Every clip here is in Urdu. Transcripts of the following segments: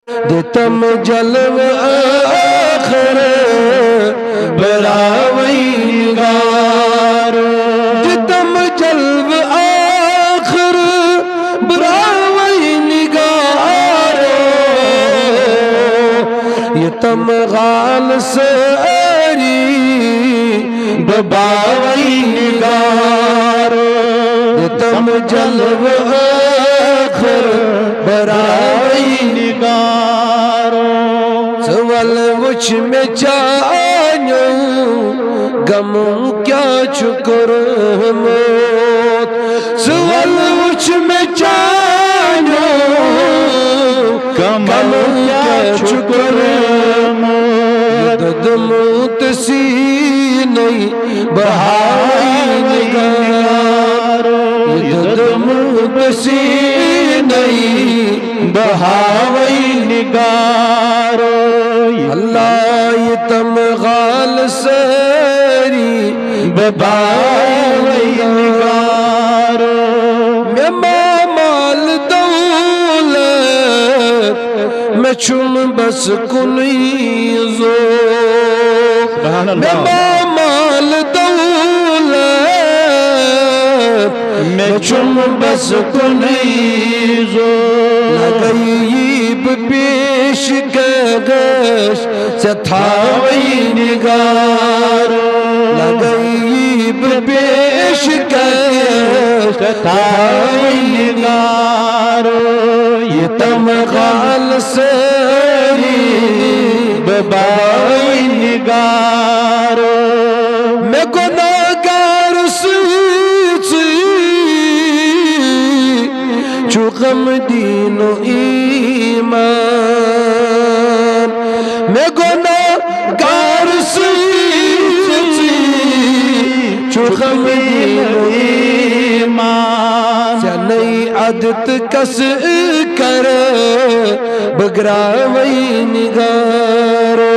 دتم جلو آخر براوی نگار دتم جلو آخر براوی نگار یتم غال ساری بباوی نگار یتم جلو آخر براوی نگارو سوال وچ میں چانیو غموں کیا چکر موت سوال وچ میں چانیو غموں کیا چکر موت دموت سی نہیں بہائی نگارو دموت سی نہیں بہاوی نگارو اللہ یتم غال سری بباوی نگارو میں مال دولت میں چھم بس کنی زور میں مال دولت میں چھم بس کنی زور لگیب پیش گگش ستھاوی نگار لگیب پیش گگش ستھاوی نگار یتم غال سری بباوی نگار میں گناہگار چو غم دین و ایمان میں گناہگار چو غم دین و ایمان چنئی عادت کس کر بگراوی نگارو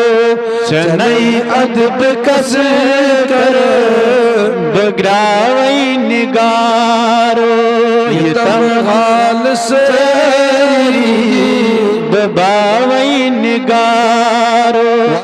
چنئی عادت کس کر بگراوی نگارو یتم غال سری بباوی نگار